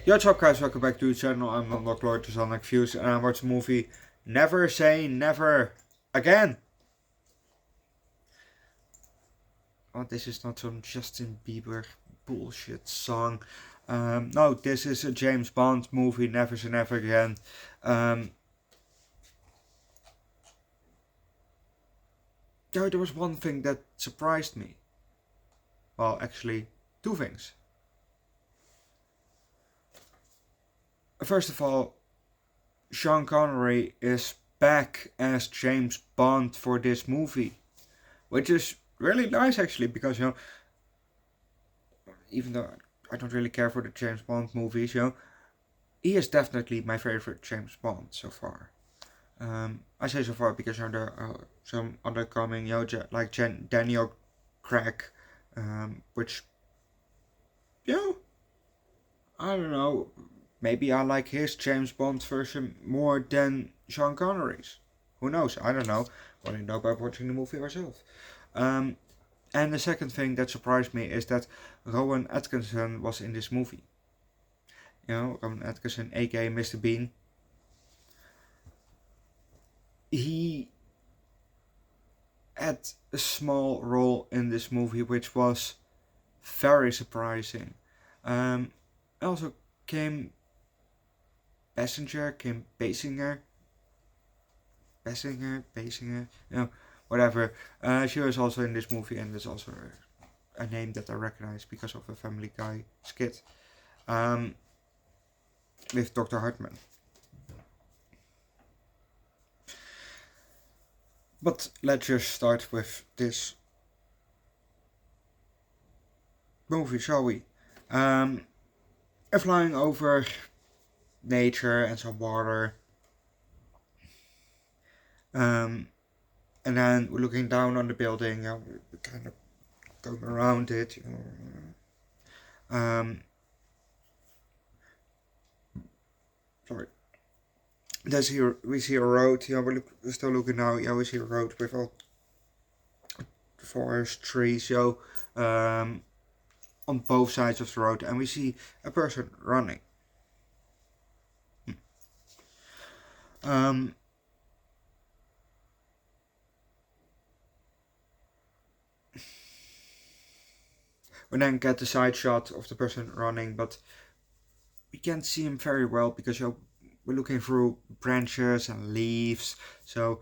Yo, what's up guys, welcome back to the channel. I'm Underdog Lord to Sonic Views and I watched the movie Never Say Never Again. Oh, this is not some Justin Bieber bullshit song. No, this is a James Bond movie, Never Say Never Again. There was one thing that surprised me. Well, actually, two things. First of all, Sean Connery is back as James Bond for this movie, which is really nice actually, because even though I don't really care for the James Bond movies, he is definitely my favorite James Bond so far. I say so far because there are some other coming, like Daniel Craig, which, I don't know, maybe I like his James Bond version more than Sean Connery's. Who knows? I don't know. Only know by watching the movie myself. And the second thing that surprised me is that Rowan Atkinson was in this movie. Rowan Atkinson, aka Mr. Bean. He had a small role in this movie, which was very surprising. Also, Kim Basinger, whatever. She was also in this movie, and there's also a name that I recognize because of a Family Guy skit with Dr. Hartman. But let's just start with this movie, shall we? Flying over nature and some water. And then we're looking down on the building, we're kind of going around it, sorry. We see a road, we're still looking now, we see a road with all forest trees, on both sides of the road, and we see a person running. We then get the side shot of the person running, but we can't see him very well because we're looking through branches and leaves, so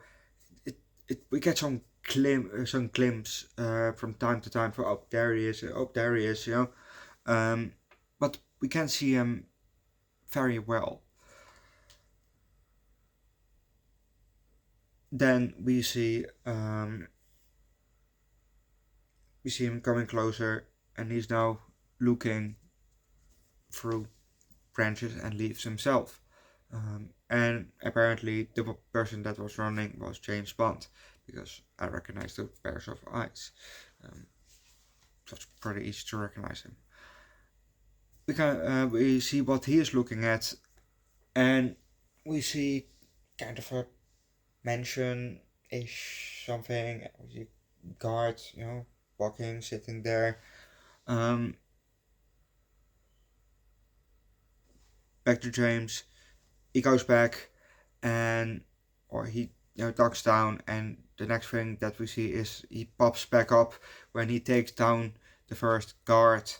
we get some glimpse from time to time for there he is, but we can't see him very well. Then we see him coming closer, and he's now looking through branches and leaves himself. And apparently the person that was running was James Bond, because I recognized the pairs of eyes. So it's pretty easy to recognize him. We see what he is looking at, and we see kind of a mansion-ish something. We see guards, walking, sitting there. Back to James. He goes back, or he ducks down, and the next thing that we see is he pops back up when he takes down the first guard.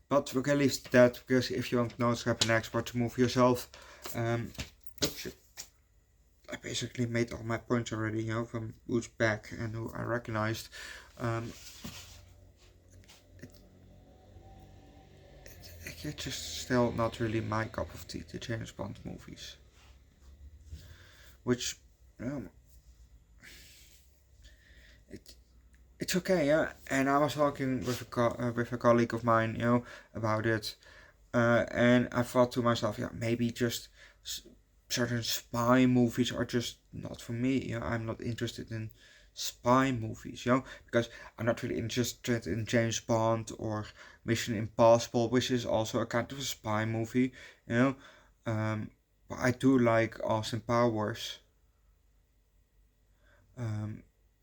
But we can leave that, because if you want to know what's happening next, watch the movie yourself. I basically made all my points already, from who's back and who I recognized. It's just still not really my cup of tea, the James Bond movies. Which, it's okay, And I was talking with a colleague of mine, about it, and I thought to myself, maybe just certain spy movies are just not for me. I'm not interested in spy movies, because I'm not really interested in James Bond or Mission Impossible, which is also a kind of a spy movie, but I do like Austin Powers.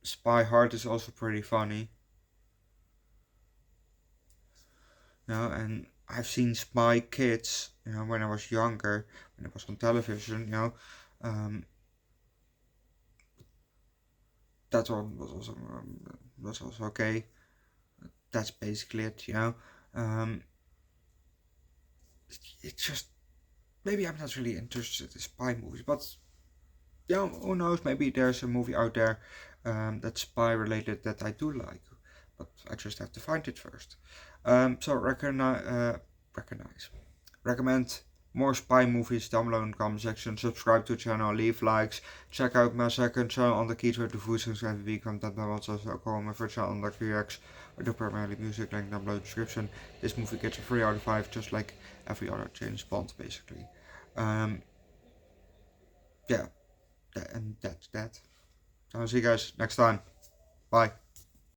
Spy Hard is also pretty funny. And I've seen Spy Kids, when I was younger, when it was on television, that one was also okay. That's basically it. Um, it's just maybe I'm not really interested in spy movies, but who knows? Maybe there's a movie out there that's spy related that I do like, but I just have to find it first. So recommend more spy movies down below in the comment section. Subscribe to the channel, leave likes. Check out my second channel on the Keys with the Voices every week content. I also call my first channel Underdog Reacts with the primarily music link down below in the description. This movie gets a 3 out of 5, just like every other James Bond, basically. Um, yeah, and that's that. I'll see you guys next time. Bye.